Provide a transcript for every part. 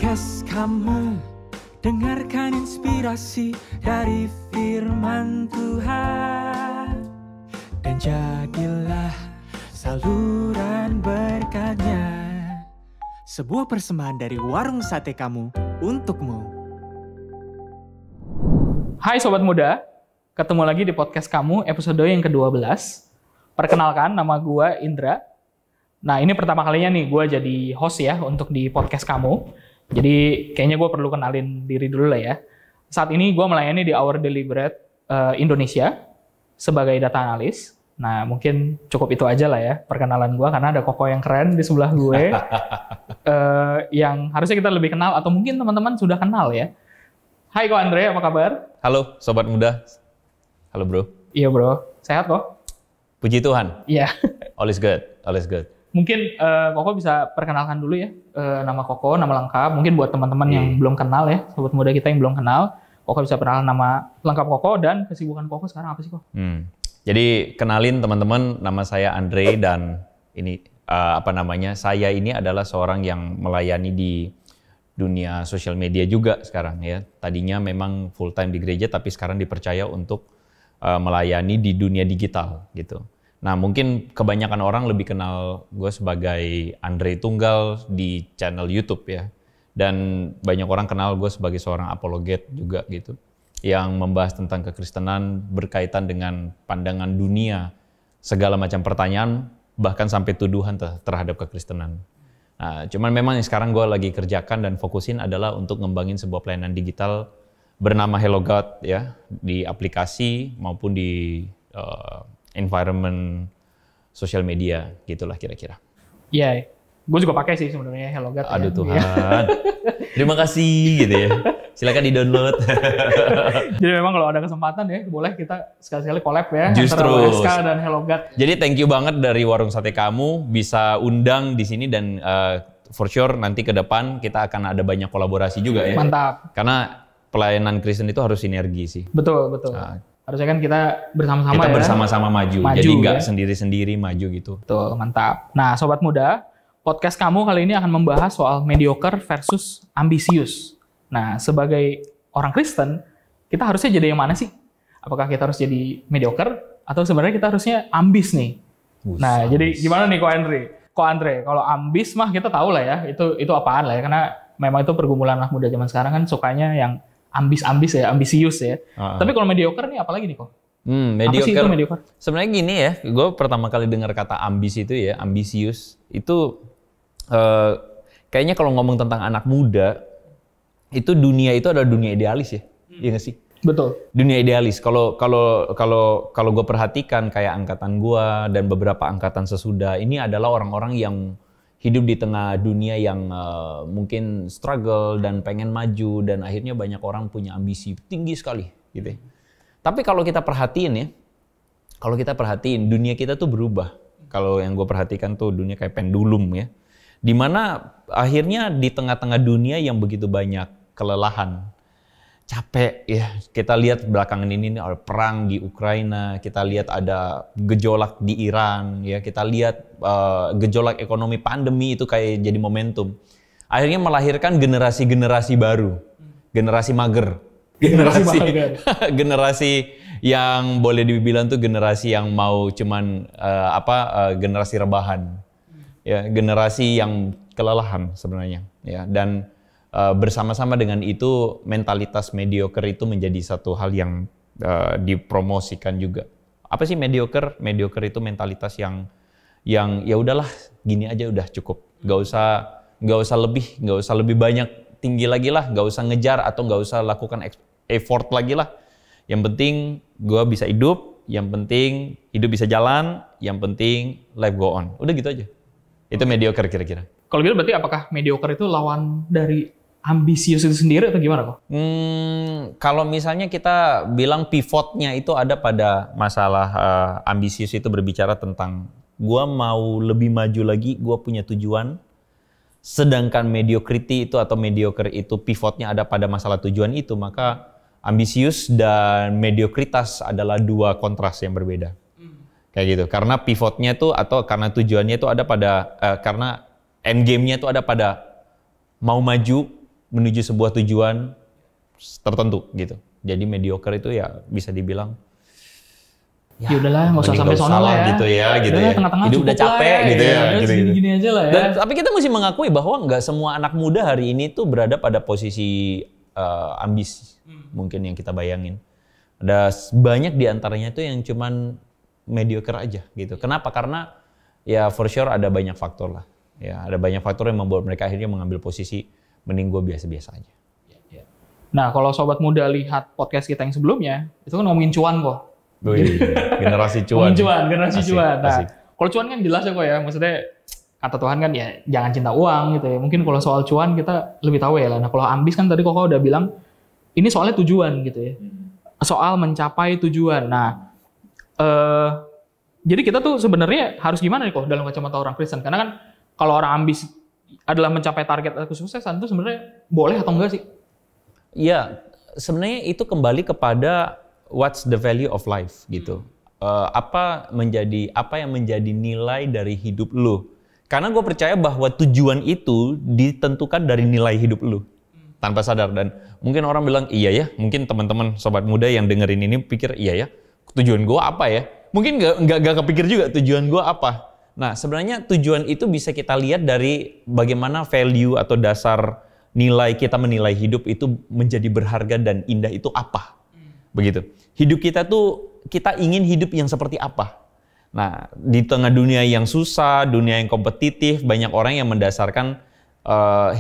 Podcast kamu, dengarkan inspirasi dari firman Tuhan, dan jadilah saluran berkatnya. Sebuah persembahan dari warung sate kamu untukmu. Hai Sobat Muda, ketemu lagi di podcast kamu episode yang ke-12. Perkenalkan, nama gue Indra. Nah, ini pertama kalinya nih gue jadi host ya untuk di podcast kamu. Jadi kayaknya gue perlu kenalin diri dulu lah ya. Saat ini gue melayani di Our Daily Bread Indonesia sebagai data analis. Nah, mungkin cukup itu aja lah ya perkenalan gue, karena ada Koko yang keren di sebelah gue. Yang harusnya kita lebih kenal, atau mungkin teman-teman sudah kenal ya. Hai Ko Andre, apa kabar? Halo Sobat Muda. Halo bro. Iya bro, sehat kok? Puji Tuhan. Iya. All is good, all is good. Mungkin Koko bisa perkenalkan dulu ya, nama Koko, nama lengkap. Mungkin buat teman-teman yang belum kenal ya, Sobat Muda kita yang belum kenal, Koko bisa perkenalan nama lengkap Koko dan kesibukan Koko sekarang apa sih Kok? Jadi kenalin teman-teman, nama saya Andre dan ini saya ini adalah seorang yang melayani di dunia sosial media juga sekarang ya. Tadinya memang full time di gereja, tapi sekarang dipercaya untuk melayani di dunia digital gitu. Nah, mungkin kebanyakan orang lebih kenal gue sebagai Andre Tunggal di channel YouTube ya. Dan banyak orang kenal gue sebagai seorang apologet juga gitu. Yang membahas tentang kekristenan berkaitan dengan pandangan dunia, segala macam pertanyaan, bahkan sampai tuduhan terhadap kekristenan. Nah, cuman memang yang sekarang gue lagi kerjakan dan fokusin adalah untuk ngembangin sebuah pelayanan digital bernama Hello God ya, di aplikasi maupun di environment sosial media gitulah kira-kira. Iya, gue juga pakai sih sebenarnya Hello God. Aduh ya. Tuhan, terima kasih gitu ya. Silakan di-download. Jadi memang kalau ada kesempatan ya, boleh kita sekali-sekali collab ya. Justru. Antara WSK dan Hello God. Jadi thank you banget dari Warung Sate kamu bisa undang di sini dan for sure nanti ke depan kita akan ada banyak kolaborasi juga ya. Mantap. Karena pelayanan Kristen itu harus sinergi sih. Betul. Harusnya kan kita bersama-sama kita ya. bersama-sama maju. Jadi nggak sendiri-sendiri maju gitu. Betul, mantap. Nah, Sobat Muda, podcast kamu kali ini akan membahas soal mediocre versus ambisius. Nah, sebagai orang Kristen, kita harusnya jadi yang mana sih? Apakah kita harus jadi mediocre atau sebenarnya kita harusnya ambis nih? Nah, jadi gimana nih Ko Andre? Kalau ambis mah kita tahu lah ya, itu apaan lah ya, karena memang itu pergumulan anak muda zaman sekarang kan sukanya yang ambis-ambis ya, ambisius ya. Tapi kalau mediocre nih apalagi nih kok? Mediocre. Apa sih itu mediocre? Sebenarnya gini ya, gue pertama kali dengar kata ambis itu ya, ambisius itu kayaknya kalau ngomong tentang anak muda, itu dunia itu adalah dunia idealis ya, iya nggak sih? Betul. Dunia idealis. Kalau gue perhatikan kayak angkatan gue dan beberapa angkatan sesudah, ini adalah orang-orang yang hidup di tengah dunia yang mungkin struggle dan pengen maju dan akhirnya banyak orang punya ambisi tinggi sekali gitu ya. Tapi kalau kita perhatiin dunia kita tuh berubah. Kalau yang gue perhatikan tuh dunia kayak pendulum ya. Dimana akhirnya di tengah-tengah dunia yang begitu banyak kelelahan, capek ya. Kita lihat belakangan ini ada perang di Ukraina, kita lihat ada gejolak di Iran, ya kita lihat gejolak ekonomi pandemi itu kayak jadi momentum. Akhirnya melahirkan generasi-generasi baru, generasi mager, generasi yang boleh dibilang tuh generasi yang mau cuman generasi rebahan, ya generasi yang kelelahan sebenarnya, ya dan bersama-sama dengan itu mentalitas mediocre itu menjadi satu hal yang dipromosikan juga. Apa sih mediocre? Mediocre itu mentalitas yang ya udahlah gini aja udah cukup. Gak usah lebih banyak tinggi lagi lah. Gak usah ngejar atau gak usah lakukan effort lagi lah. Yang penting gue bisa hidup. Yang penting hidup bisa jalan. Yang penting life go on. Udah gitu aja. Itu mediocre kira-kira. Kalau gitu berarti apakah mediocre itu lawan dari ambisius itu sendiri atau gimana kok? Kalau misalnya kita bilang pivotnya itu ada pada masalah ambisius itu berbicara tentang gua mau lebih maju lagi, gua punya tujuan. Sedangkan mediocrity itu atau mediocre itu pivotnya ada pada masalah tujuan itu, maka ambisius dan mediokritas adalah dua kontras yang berbeda. Kayak gitu. Karena pivotnya itu atau karena tujuannya itu ada pada karena end game-nya itu ada pada mau maju menuju sebuah tujuan tertentu gitu. Jadi mediocre itu ya bisa dibilang ya udahlah, nggak usah sampai sono lah ya. Gitu ya, gitu Udahlah, ya. tengah-tengah Hidup udah capek lah, gitu ya. Gitu. Gini-gini aja lah ya. Tapi kita mesti mengakui bahwa nggak semua anak muda hari ini tuh berada pada posisi ambisi mungkin yang kita bayangin. Ada banyak di antaranya tuh yang cuman mediocre aja gitu. Kenapa? Karena ya for sure ada banyak faktor lah. Ya, ada banyak faktor yang membuat mereka akhirnya mengambil posisi mending gue biasa-biasa aja. Nah, kalau sobat muda lihat podcast kita yang sebelumnya, itu kan ngomongin cuan kok. Generasi cuan. Generasi Asik, cuan. Nah, asik. kalau cuan kan jelas ya kok ya, maksudnya kata Tuhan kan ya jangan cinta uang gitu ya. Mungkin kalau soal cuan kita lebih tahu ya lah. Nah, kalau ambis kan tadi Koko udah bilang ini soalnya tujuan gitu ya. Soal mencapai tujuan. Nah, jadi kita tuh sebenarnya harus gimana nih kok dalam kacamata orang Kristen? Karena kan kalau orang ambis adalah mencapai target atau kesuksesan itu sebenarnya boleh atau enggak sih? Ya, sebenarnya itu kembali kepada what's the value of life gitu. Apa yang menjadi nilai dari hidup lu? Karena gue percaya bahwa tujuan itu ditentukan dari nilai hidup lu tanpa sadar. Dan mungkin orang bilang iya ya, mungkin teman-teman sobat muda yang dengerin ini pikir iya ya, tujuan gue apa ya? Mungkin nggak kepikir juga tujuan gue apa. Nah, sebenarnya tujuan itu bisa kita lihat dari bagaimana value atau dasar nilai kita menilai hidup itu menjadi berharga dan indah itu apa. Begitu. Hidup kita tuh, kita ingin hidup yang seperti apa. Nah, di tengah dunia yang susah, dunia yang kompetitif, banyak orang yang mendasarkan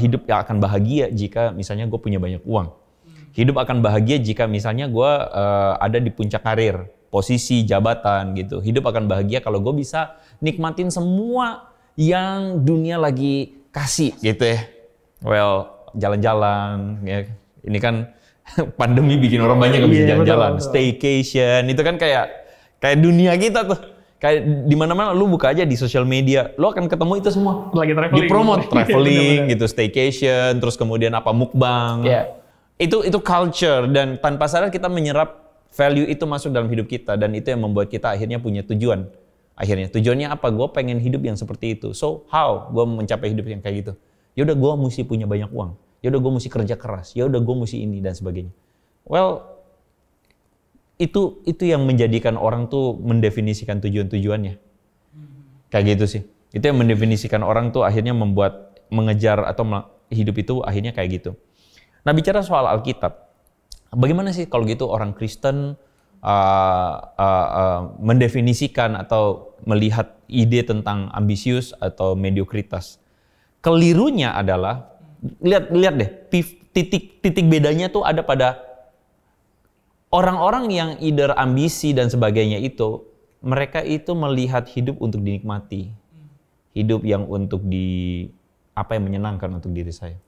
hidup yang akan bahagia jika misalnya gue punya banyak uang. Hidup akan bahagia jika misalnya gue ada di puncak karir, posisi, jabatan gitu. Hidup akan bahagia kalau gue bisa nikmatin semua yang dunia lagi kasih gitu ya. Well, jalan-jalan ya. Ini kan pandemi bikin orang banyak nggak bisa jalan-jalan. Staycation itu kan kayak dunia kita tuh. Kayak di mana-mana lu buka aja di sosial media, lu akan ketemu itu semua. Lagi traveling. Dipromote traveling gitu, staycation, terus kemudian apa mukbang. Yeah. Itu culture dan tanpa sadar kita menyerap value itu masuk dalam hidup kita dan itu yang membuat kita akhirnya punya tujuan. Akhirnya tujuannya apa? Gue pengen hidup yang seperti itu. So how gue mencapai hidup yang kayak gitu? Ya udah gue mesti punya banyak uang. Ya udah gue mesti kerja keras. Ya udah gue mesti ini dan sebagainya. Well, itu yang menjadikan orang tuh mendefinisikan tujuan-tujuannya. Kayak gitu sih. Itu yang mendefinisikan orang tuh akhirnya mengejar atau hidup itu akhirnya kayak gitu. Nah, bicara soal Alkitab, bagaimana sih kalau gitu orang Kristen mendefinisikan atau melihat ide tentang ambisius atau mediokritas? Kelirunya adalah lihat deh titik bedanya tuh ada pada orang-orang yang either ambisi dan sebagainya itu, mereka itu melihat hidup untuk dinikmati, hidup yang untuk apa yang menyenangkan untuk diri saya.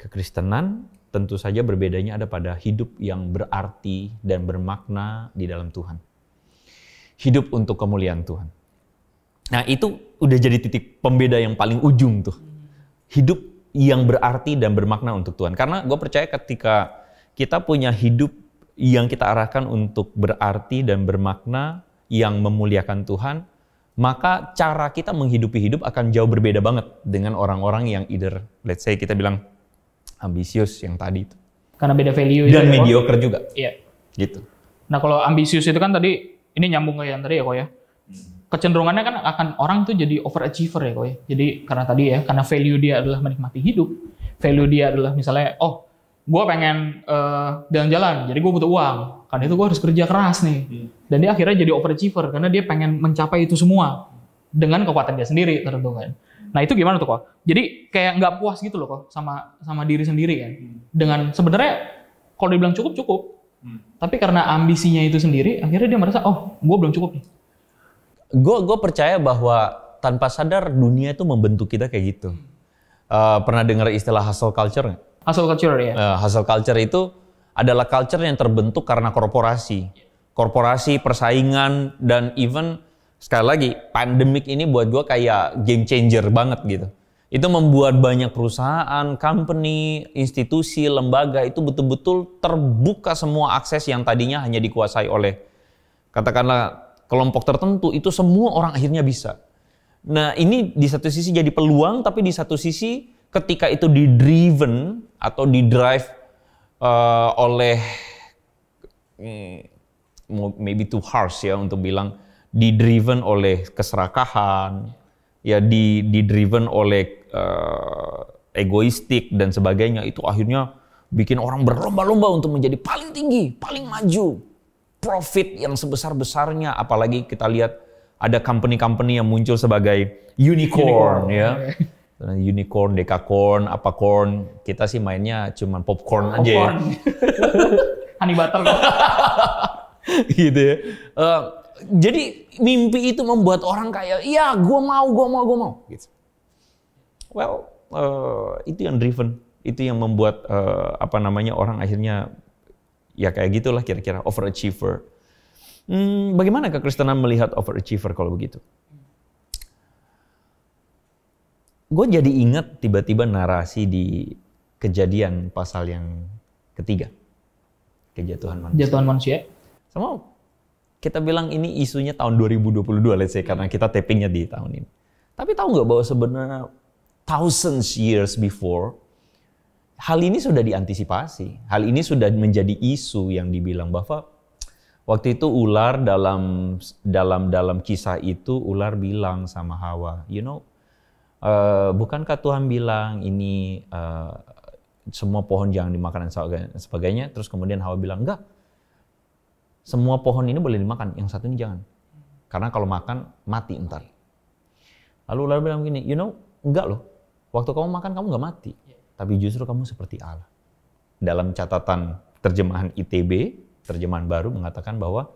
Kekristenan tentu saja berbedanya ada pada hidup yang berarti dan bermakna di dalam Tuhan. Hidup untuk kemuliaan Tuhan. Nah, itu udah jadi titik pembeda yang paling ujung tuh. Hidup yang berarti dan bermakna untuk Tuhan. Karena gue percaya ketika kita punya hidup yang kita arahkan untuk berarti dan bermakna yang memuliakan Tuhan, maka cara kita menghidupi hidup akan jauh berbeda banget dengan orang-orang yang either, let's say kita bilang ambisius yang tadi itu. Karena beda value dan mediocre juga. Iya. Gitu. Nah, kalau ambisius itu kan tadi ini nyambung ke yang tadi ya kok ya. Kecenderungannya kan akan orang tuh jadi overachiever ya kok ya. Jadi karena tadi ya, karena value dia adalah menikmati hidup. Value dia adalah misalnya, oh, gue pengen jalan-jalan, jadi gue butuh uang. Karena itu gue harus kerja keras nih. Dan dia akhirnya jadi overachiever karena dia pengen mencapai itu semua dengan kekuatan dia sendiri tentu kan. Nah, itu gimana tuh kok? Jadi kayak nggak puas gitu loh kok sama diri sendiri kan. Dengan sebenarnya kalau dibilang cukup. Tapi karena ambisinya itu sendiri, akhirnya dia merasa, oh, gue belum cukup nih. Gue percaya bahwa tanpa sadar dunia itu membentuk kita kayak gitu. Pernah dengar istilah hustle culture nggak? Hustle culture ya? Hustle culture itu adalah culture yang terbentuk karena korporasi. Korporasi, persaingan, dan even sekali lagi, pandemik ini buat gue kayak game changer banget gitu. Itu membuat banyak perusahaan, company, institusi, lembaga itu betul-betul terbuka semua akses yang tadinya hanya dikuasai oleh katakanlah kelompok tertentu, itu semua orang akhirnya bisa. Nah, ini di satu sisi jadi peluang, tapi di satu sisi ketika itu di-driven atau di-drive oleh maybe too harsh ya untuk bilang di-driven oleh keserakahan, ya di-driven oleh egoistik dan sebagainya, itu akhirnya bikin orang berlomba-lomba untuk menjadi paling tinggi, paling maju, profit yang sebesar-besarnya. Apalagi kita lihat ada company-company yang muncul sebagai unicorn. Ya. Unicorn, dekakorn, apakorn. Kita sih mainnya cuman popcorn aja ya. Honey butter kok. Gitu ya. Jadi mimpi itu membuat orang kayak, iya gue mau. Gitu. Well, itu yang driven. Itu yang membuat orang akhirnya ya kayak gitulah kira-kira, overachiever. Bagaimana kekristenan melihat overachiever kalau begitu? Gue jadi ingat tiba-tiba narasi di Kejadian pasal yang ketiga. Kejatuhan manusia. Jatuhan manusia. Sama kita bilang ini isunya tahun 2022, let's say, karena kita tapingnya di tahun ini. Tapi tahu nggak bahwa sebenarnya thousands years before, hal ini sudah diantisipasi. Hal ini sudah menjadi isu yang dibilang bahwa waktu itu ular dalam kisah itu, ular bilang sama Hawa, bukankah Tuhan bilang ini semua pohon jangan dimakan dan sebagainya. Terus kemudian Hawa bilang, enggak. Semua pohon ini boleh dimakan, yang satu ini jangan. Karena kalau makan, mati ntar. Lalu ular bilang gini, enggak loh. Waktu kamu makan, kamu enggak mati. Tapi justru kamu seperti Allah. Dalam catatan terjemahan ITB, terjemahan baru mengatakan bahwa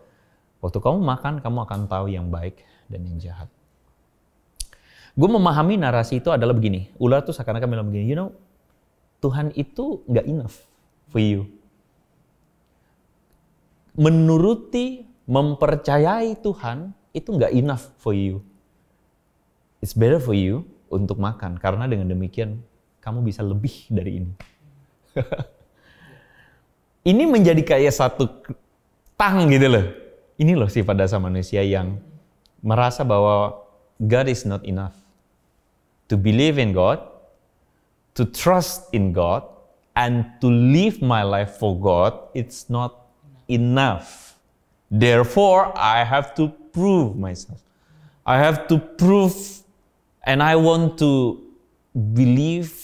waktu kamu makan, kamu akan tahu yang baik dan yang jahat. Gue memahami narasi itu adalah begini. Ular tuh seakan-akan bilang begini, Tuhan itu enggak enough for you. Menuruti, mempercayai Tuhan itu nggak enough for you. It's better for you untuk makan, karena dengan demikian kamu bisa lebih dari ini. Ini menjadi kayak satu tang gitu loh. Ini loh sifat dasar manusia yang merasa bahwa God is not enough. To believe in God, to trust in God, and to live my life for God, it's not enough. Therefore, I have to prove myself. I have to prove, and I want to believe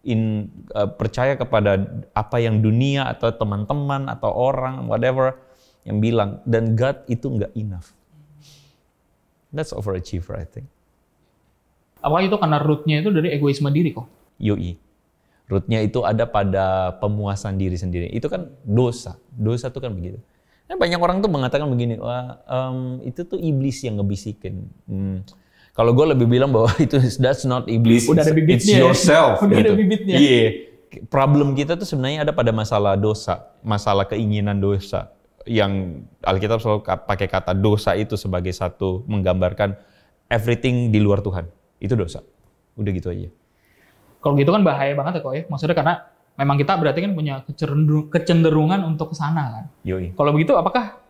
in, percaya kepada apa yang dunia atau teman-teman atau orang, whatever, yang bilang. Dan God itu nggak enough. That's overachiever, I think. Apakah itu karena rootnya itu dari egoisme diri kok? Yoi. Rootnya itu ada pada pemuasan diri sendiri. Itu kan dosa. Dosa itu kan begitu. Nah, banyak orang tuh mengatakan begini, wah itu tuh iblis yang ngebisikin. Kalau gue lebih bilang bahwa that's not iblis. Udah ada bibitnya. It's yourself. Udah gitu. ada bibitnya. Iya. Yeah. Problem kita tuh sebenarnya ada pada masalah dosa, masalah keinginan dosa. Yang Alkitab selalu pakai kata dosa itu sebagai satu menggambarkan everything di luar Tuhan. Itu dosa. Udah gitu aja. Kalau gitu kan bahaya banget ya kok ya. Maksudnya karena memang kita berarti kan punya kecenderungan untuk ke sana kan. Yoi. Kalau begitu apakah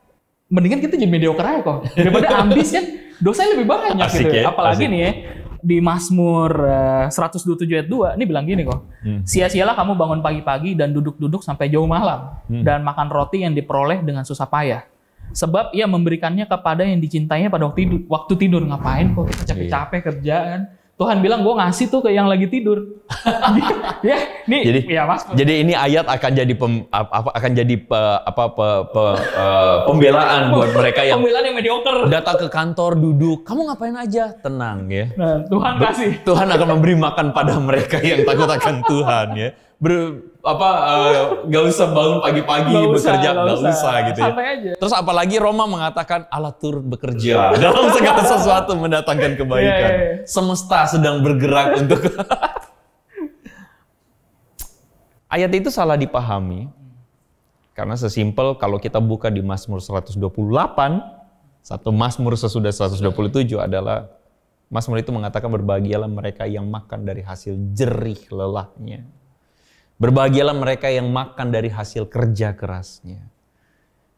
mendingan kita jadi mediocre aja kok. Daripada ambis kan dosanya lebih banyak asik gitu. Ya? Apalagi asik. nih ya di Mazmur 127 ayat 2 ini bilang gini kok. Sia-sialah kamu bangun pagi-pagi dan duduk-duduk sampai jauh malam dan makan roti yang diperoleh dengan susah payah. Sebab ia memberikannya kepada yang dicintainya pada waktu tidur. Ngapain kok kita capek-capek kerja kan? Tuhan bilang gue ngasih tuh ke yang lagi tidur. Ya, nih ya Mas. Jadi ini ayat akan jadi pembelaan buat mereka yang pembelaan yang mediocre. Datang ke kantor, duduk, kamu ngapain aja? Tenang ya. Nah, Tuhan kasih. Tuhan akan memberi makan pada mereka yang takut akan Tuhan ya. Gak usah bangun pagi-pagi bekerja, gak usah gitu ya. Santai aja. Terus apalagi Roma mengatakan Allah turut bekerja dalam segala sesuatu mendatangkan kebaikan. Semesta sedang bergerak untuk ayat itu salah dipahami. Karena sesimpel kalau kita buka di Mazmur 128, satu Mazmur sesudah 127 adalah Mazmur itu mengatakan berbahagialah mereka yang makan dari hasil jerih lelahnya. Berbahagialah mereka yang makan dari hasil kerja kerasnya.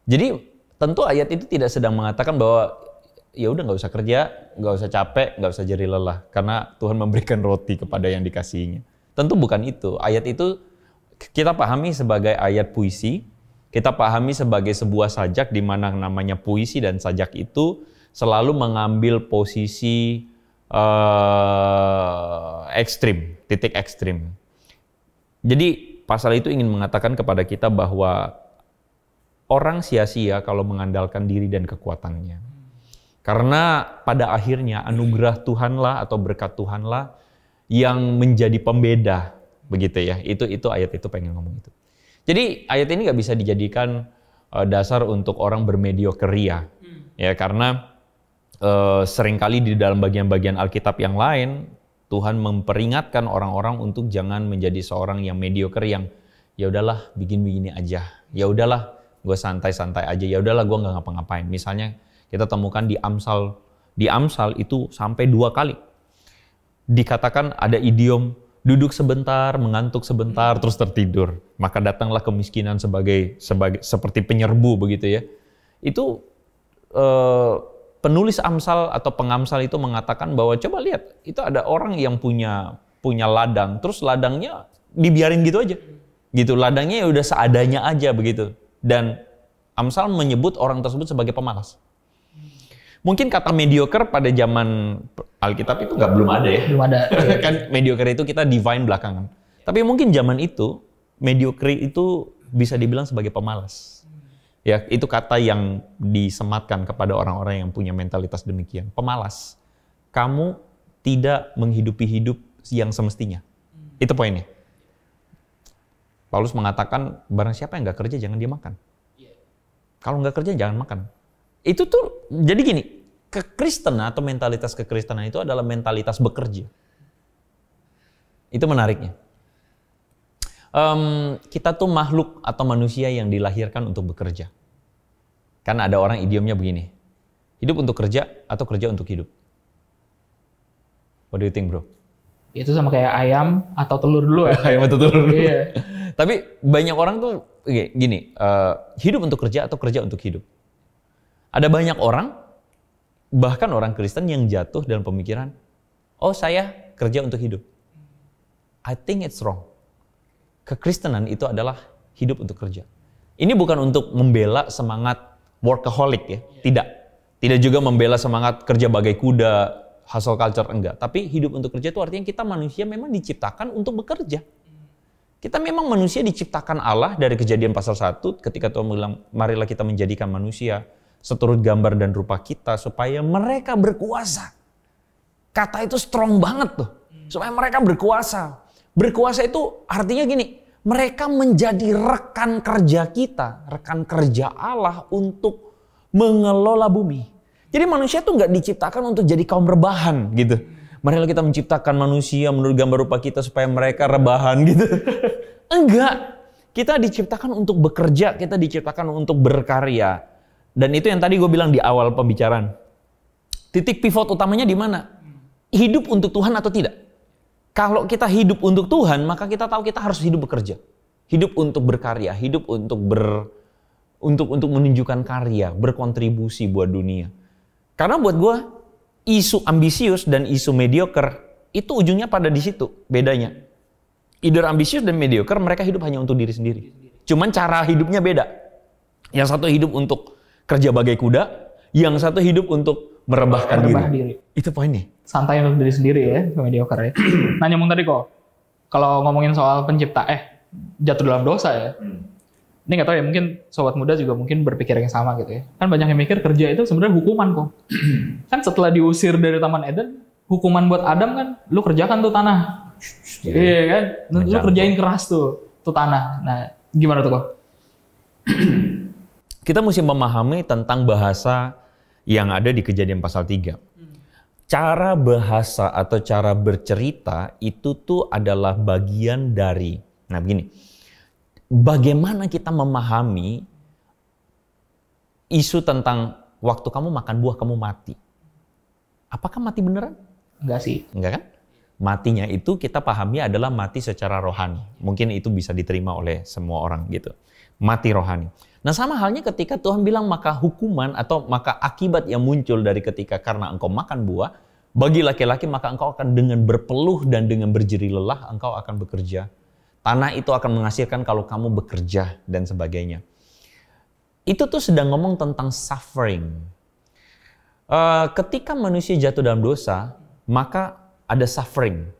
Jadi tentu ayat itu tidak sedang mengatakan bahwa ya udah nggak usah kerja, nggak usah capek, nggak usah jerih lelah, karena Tuhan memberikan roti kepada yang dikasihinya. Tentu bukan itu. Ayat itu kita pahami sebagai ayat puisi, kita pahami sebagai sebuah sajak di mana namanya puisi dan sajak itu selalu mengambil posisi ekstrim, titik ekstrim. Jadi pasal itu ingin mengatakan kepada kita bahwa orang sia-sia kalau mengandalkan diri dan kekuatannya. Karena pada akhirnya anugerah Tuhanlah atau berkat Tuhanlah yang menjadi pembeda, begitu ya. Itu ayat itu pengen ngomong itu. Jadi ayat ini nggak bisa dijadikan dasar untuk orang bermediocre ria, ya karena seringkali di dalam bagian-bagian Alkitab yang lain Tuhan memperingatkan orang-orang untuk jangan menjadi seorang yang mediocre yang ya udahlah bikin begini aja, ya udahlah gue santai-santai aja, ya udahlah gue nggak ngapa-ngapain. Misalnya kita temukan di Amsal itu sampai 2 kali dikatakan ada idiom duduk sebentar, mengantuk sebentar, terus tertidur. Maka datanglah kemiskinan seperti penyerbu begitu ya. Itu penulis Amsal atau pengamsal itu mengatakan bahwa coba lihat, itu ada orang yang punya ladang, terus ladangnya dibiarin gitu aja. Gitu, ladangnya ya udah seadanya aja begitu. Dan Amsal menyebut orang tersebut sebagai pemalas. Mungkin kata mediocre pada zaman Alkitab itu belum ada ya. Belum ada. Kan mediocre itu kita define belakangan. Tapi mungkin zaman itu mediocre itu bisa dibilang sebagai pemalas. Ya, itu kata yang disematkan kepada orang-orang yang punya mentalitas demikian. Pemalas. Kamu tidak menghidupi hidup yang semestinya. Itu poinnya. Paulus mengatakan barang siapa yang nggak kerja jangan dia makan. Kalau nggak kerja jangan makan. Itu tuh, jadi gini, kekristenan atau mentalitas kekristenan itu adalah mentalitas bekerja. Itu menariknya. Kita tuh makhluk atau manusia yang dilahirkan untuk bekerja. Karena ada orang idiomnya begini, hidup untuk kerja atau kerja untuk hidup. What do you think, bro? Itu sama kayak ayam atau telur dulu ya. Ayam atau telur dulu. Iya. Tapi banyak orang tuh gini, hidup untuk kerja atau kerja untuk hidup. Ada banyak orang, bahkan orang Kristen yang jatuh dalam pemikiran, oh saya kerja untuk hidup. I think it's wrong. Kekristenan itu adalah hidup untuk kerja. Ini bukan untuk membela semangat workaholic ya, tidak. Tidak juga membela semangat kerja bagai kuda, hustle culture, enggak. Tapi hidup untuk kerja itu artinya kita manusia memang diciptakan untuk bekerja. Kita memang manusia diciptakan Allah dari Kejadian pasal 1 ketika Tuhan bilang, marilah kita menjadikan manusia seturut gambar dan rupa kita supaya mereka berkuasa. Kata itu strong banget tuh. Supaya mereka berkuasa. Berkuasa itu artinya gini, mereka menjadi rekan kerja kita, rekan kerja Allah untuk mengelola bumi. Jadi manusia tuh nggak diciptakan untuk jadi kaum rebahan gitu. Marilah kita menciptakan manusia menurut gambar rupa kita supaya mereka rebahan gitu. Enggak. Kita diciptakan untuk bekerja, kita diciptakan untuk berkarya. Dan itu yang tadi gue bilang di awal pembicaraan. Titik pivot utamanya di mana? Hidup untuk Tuhan atau tidak? Kalau kita hidup untuk Tuhan, maka kita tahu kita harus hidup bekerja. Hidup untuk berkarya, hidup untuk menunjukkan karya, berkontribusi buat dunia. Karena buat gue, isu ambisius dan isu mediocre itu ujungnya pada di situ bedanya. Either ambisius dan mediocre, mereka hidup hanya untuk diri sendiri. Cuman cara hidupnya beda. Yang satu hidup untuk kerja bagai kuda, yang satu hidup untuk merebahkan diri. Itu poinnya. Santai untuk diri sendiri ya, mediocre ya. Nah nyambung tadi kok, kalau ngomongin soal pencipta, jatuh dalam dosa ya. Ini nggak tahu ya, mungkin sobat muda juga mungkin berpikir yang sama gitu ya. Kan banyak yang mikir kerja itu sebenarnya hukuman kok. Kan setelah diusir dari Taman Eden, hukuman buat Adam kan, lu kerjakan tuh tanah. Iya kan, lu kerjain keras tuh tanah. Nah gimana tuh kok? Kita mesti memahami tentang bahasa yang ada di Kejadian pasal 3. Cara bahasa atau cara bercerita itu tuh adalah bagian dari, nah begini, bagaimana kita memahami isu tentang waktu kamu makan buah kamu mati. Apakah mati beneran? Enggak sih. Enggak kan? Matinya itu kita pahami adalah mati secara rohani. Mungkin itu bisa diterima oleh semua orang gitu. Mati rohani. Nah sama halnya ketika Tuhan bilang maka hukuman atau maka akibat yang muncul dari ketika karena engkau makan buah, bagi laki-laki maka engkau akan dengan berpeluh dan dengan berjerih lelah engkau akan bekerja Tanah itu akan menghasilkan kalau kamu bekerja dan sebagainya. Itu tuh sedang ngomong tentang suffering. Ketika manusia jatuh dalam dosa, maka ada suffering.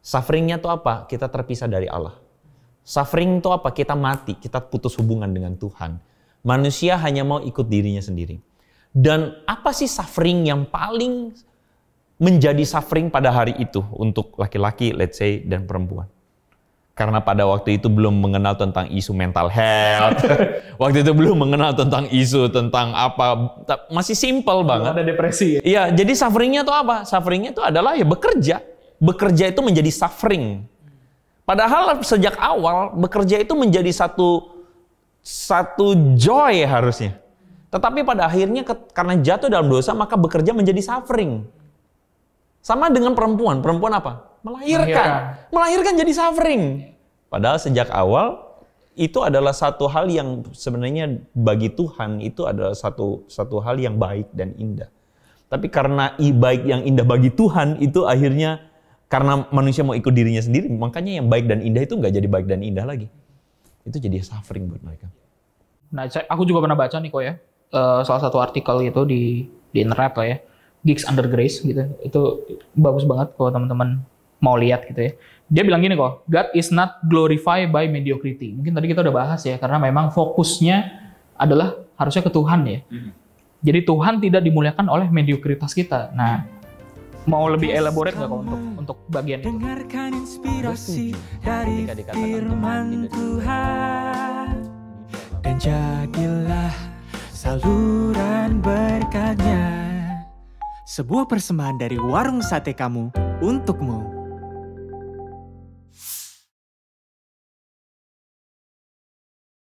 Sufferingnya tuh apa? Kita terpisah dari Allah. Suffering itu apa? Kita mati, kita putus hubungan dengan Tuhan. Manusia hanya mau ikut dirinya sendiri. Dan apa sih suffering yang paling menjadi suffering pada hari itu untuk laki-laki, let's say, dan perempuan? Karena pada waktu itu belum mengenal tentang isu mental health. Waktu itu belum mengenal tentang isu tentang apa. Masih simple banget. Ada depresi ya? Iya, jadi sufferingnya itu apa? Sufferingnya itu adalah ya bekerja. Bekerja itu menjadi suffering. Padahal sejak awal bekerja itu menjadi satu joy harusnya. Tetapi pada akhirnya karena jatuh dalam dosa maka bekerja menjadi suffering. Sama dengan perempuan. Perempuan apa? Melahirkan jadi suffering. Padahal sejak awal itu adalah satu hal yang sebenarnya bagi Tuhan itu adalah satu hal yang baik dan indah. Tapi karena baik yang indah bagi Tuhan itu akhirnya karena manusia mau ikut dirinya sendiri, makanya yang baik dan indah itu nggak jadi baik dan indah lagi. Itu jadi suffering buat mereka. Nah, aku juga pernah baca nih kok ya, salah satu artikel itu di internet lah ya, Geeks Under Grace gitu. Itu bagus banget kalau teman-teman mau lihat gitu ya. Dia bilang gini kok, God is not glorified by mediocrity. Mungkin tadi kita udah bahas ya, karena memang fokusnya adalah harusnya ke Tuhan ya. Jadi Tuhan tidak dimuliakan oleh mediokritas kita. Nah, mau lebih elaborate nggak kok untuk bagian itu? Dengarkan inspirasi dari firman Tuhan dan jadilah saluran berkatnya. Sebuah persembahan dari warung sate kamu untukmu.